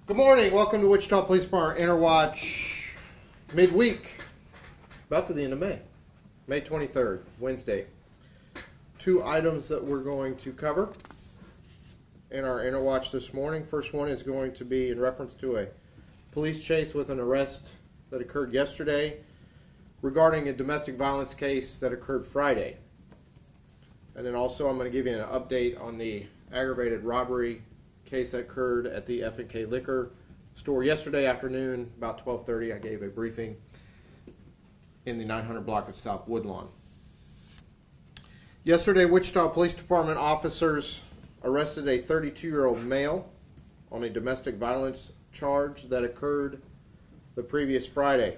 Good morning. Welcome to Wichita Police Department Interwatch midweek. About to the end of May. May 23rd, Wednesday. Two items that we're going to cover in our Interwatch this morning. First one is going to be in reference to a police chase with an arrest that occurred yesterday regarding a domestic violence case that occurred Friday. And then also I'm going to give you an update on the aggravated robbery case that occurred at the F&K Liquor store yesterday afternoon, about 12:30. I gave a briefing in the 900 block of South Woodlawn. Yesterday, Wichita Police Department officers arrested a 32-year-old male on a domestic violence charge that occurred the previous Friday.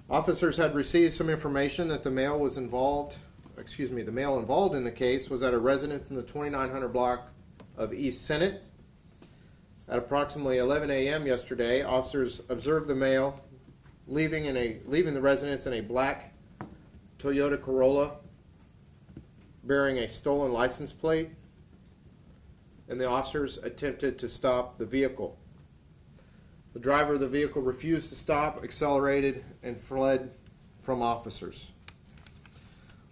Officers had received some information that the male involved in the case was at a residence in the 2900 block of East Senate. At approximately 11 a.m. yesterday, officers observed the male leaving the residence in a black Toyota Corolla bearing a stolen license plate, and the officers attempted to stop the vehicle. The driver of the vehicle refused to stop, accelerated, and fled from officers.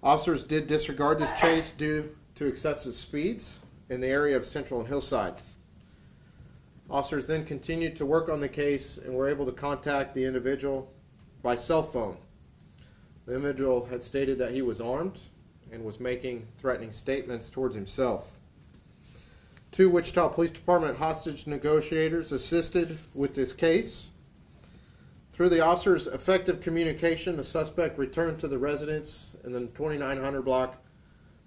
Officers did disregard this chase due to excessive speeds in the area of Central and Hillside. Officers then continued to work on the case and were able to contact the individual by cell phone. The individual had stated that he was armed and was making threatening statements towards himself. Two Wichita Police Department hostage negotiators assisted with this case. Through the officers' effective communication, the suspect returned to the residence in the 2900 block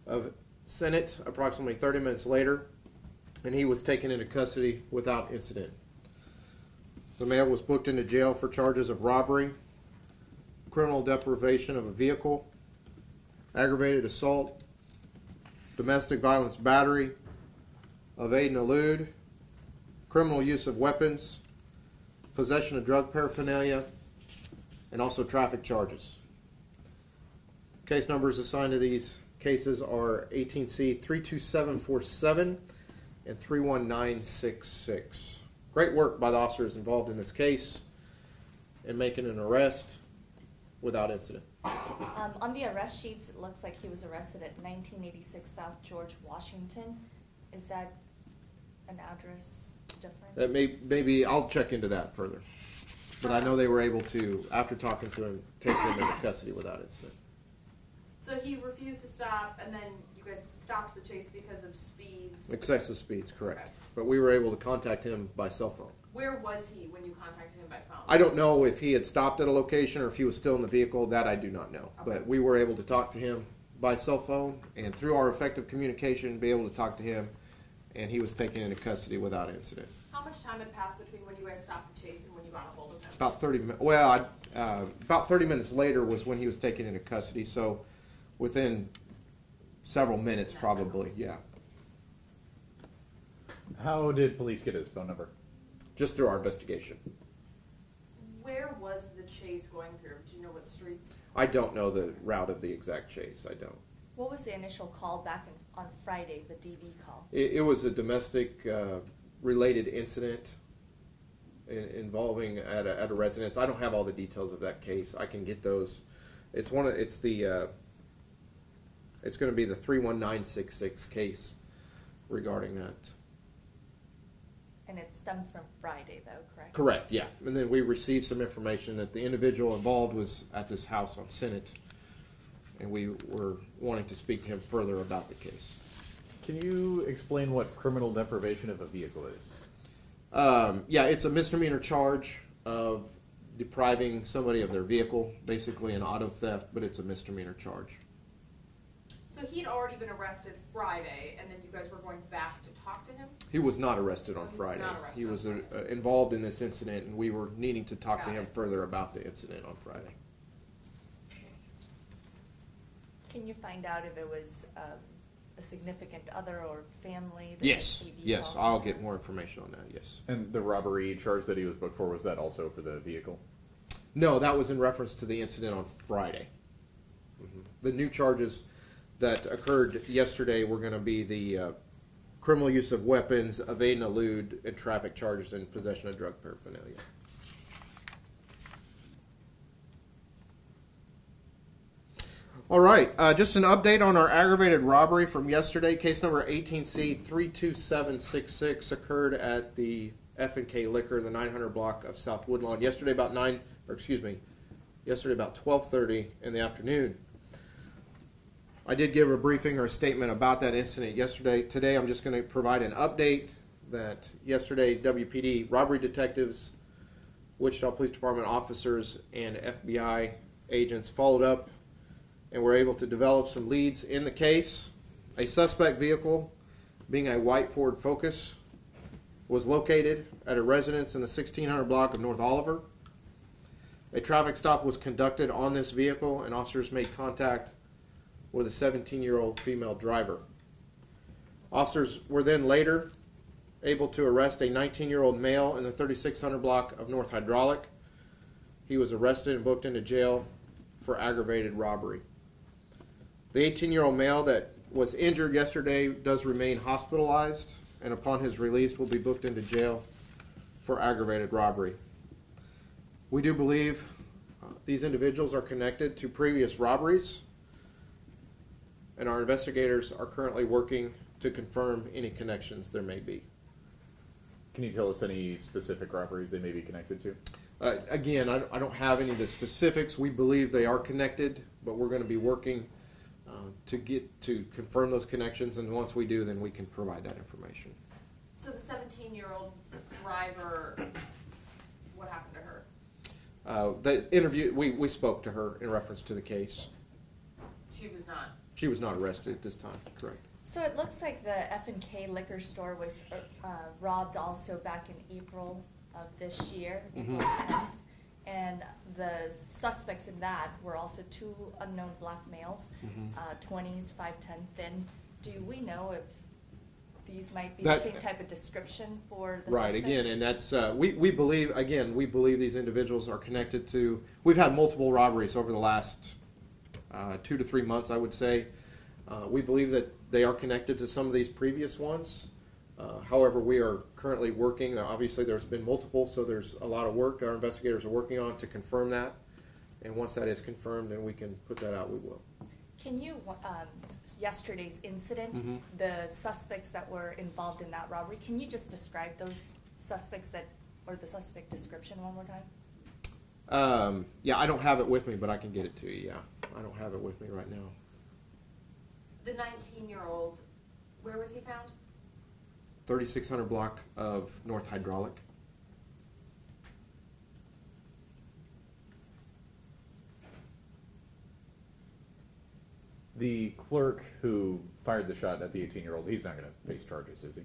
of Senate approximately 30 minutes later, and he was taken into custody without incident. The male was booked into jail for charges of robbery, criminal deprivation of a vehicle, aggravated assault, domestic violence battery, evade and elude, criminal use of weapons, possession of drug paraphernalia, and also traffic charges. Case numbers assigned to these cases are 18C 32747 and 31966. Great work by the officers involved in this case in making an arrest without incident. On the arrest sheets, it looks like he was arrested at 1986 South George Washington. Is that an address different? That maybe I'll check into that further. But I know they were able to, after talking to him, take him into custody without incident. So he refused to stop, and then you guys stopped the chase because of speeds? Excessive speeds, correct. Okay. But we were able to contact him by cell phone. Where was he when you contacted him by phone? I don't know if he had stopped at a location or if he was still in the vehicle. That I do not know. Okay. But we were able to talk to him by cell phone, and through our effective communication, be able to talk to him, and he was taken into custody without incident. How much time had passed between when you guys stopped the chase and when you got a hold of him? About 30 minutes. Well, about 30 minutes later was when he was taken into custody. So within several minutes, probably, yeah. How did police get his phone number? Just through our investigation. Where was the chase going through? Do you know what streets? I don't know the route of the exact chase. I don't. What was the initial call back on Friday, the DV call? It was a domestic related incident involving at a residence. I don't have all the details of that case. I can get those. It's going to be the 31966 case regarding that. And it stemmed from Friday, though, correct? Correct, yeah. And then we received some information that the individual involved was at this house on Senate, and we were wanting to speak to him further about the case. Can you explain what criminal deprivation of a vehicle is? Yeah, it's a misdemeanor charge of depriving somebody of their vehicle, basically an auto theft, but it's a misdemeanor charge. So he'd already been arrested Friday, and then you guys were going back to talk to him? He was not arrested on He was Friday. not arrested He on was Friday. involved in this incident, and we were needing to talk to Got him it. further about the incident on Friday. Can you find out if it was a significant other or family? Yes, DV yes, call? I'll get more information on that, yes. And the robbery charge that he was booked for, was that also for the vehicle? No, that was in reference to the incident on Friday. The new charges that occurred yesterday were going to be the criminal use of weapons, evade and elude, and traffic charges and possession of drug paraphernalia. All right, just an update on our aggravated robbery from yesterday. Case number 18C 32766 occurred at the F&K Liquor, the 900 block of South Woodlawn. Yesterday about 12:30 in the afternoon. I did give a briefing or a statement about that incident yesterday. Today I'm just going to provide an update that yesterday WPD robbery detectives, Wichita Police Department officers, and FBI agents followed up and were able to develop some leads in the case. A suspect vehicle, being a white Ford Focus, was located at a residence in the 1600 block of North Oliver. A traffic stop was conducted on this vehicle, and officers made contact with a 17-year-old female driver. Officers were then later able to arrest a 19-year-old male in the 3600 block of North Hydraulic. He was arrested and booked into jail for aggravated robbery. The 18-year-old male that was injured yesterday does remain hospitalized, and upon his release will be booked into jail for aggravated robbery. We do believe these individuals are connected to previous robberies, and our investigators are currently working to confirm any connections there may be. Can you tell us any specific robberies they may be connected to? Again, I don't have any of the specifics. We believe they are connected, but we're going to be working to confirm those connections, and once we do, then we can provide that information. So the 17-year-old driver, what happened to her? The interview, we spoke to her in reference to the case. She was not. She was not arrested at this time, correct. So it looks like the F&K liquor store was robbed also back in April of this year, April 10th. And the suspects in that were also two unknown black males, 20s, 5'10" thin. Do we know if these might be the same type of description for the suspects? Right, again, and that's, we believe these individuals are connected to, we've had multiple robberies over the last 2 to 3 months, I would say. We believe that they are connected to some of these previous ones. However, we are currently working. Obviously, there's been multiple, so there's a lot of work our investigators are working on to confirm that. And once that is confirmed and we can put that out, we will. Can you, yesterday's incident, the suspects that were involved in that robbery, can you just describe those suspects or the suspect description one more time? Yeah, I don't have it with me, but I can get it to you, yeah. I don't have it with me right now. The 19-year-old, where was he found? 3600 block of North Hydraulic. The clerk who fired the shot at the 18-year-old, he's not going to face charges, is he?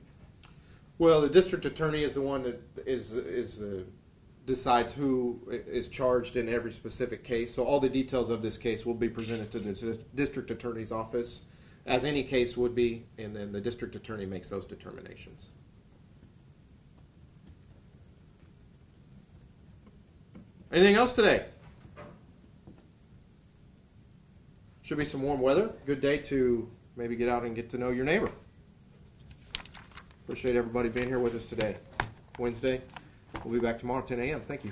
Well, the district attorney is the one that decides who is charged in every specific case. So all the details of this case will be presented to the district attorney's office, as any case would be, and then the district attorney makes those determinations. Anything else today? Should be some warm weather. Good day to maybe get out and get to know your neighbor. Appreciate everybody being here with us today. Wednesday. We'll be back tomorrow at 10 a.m. Thank you.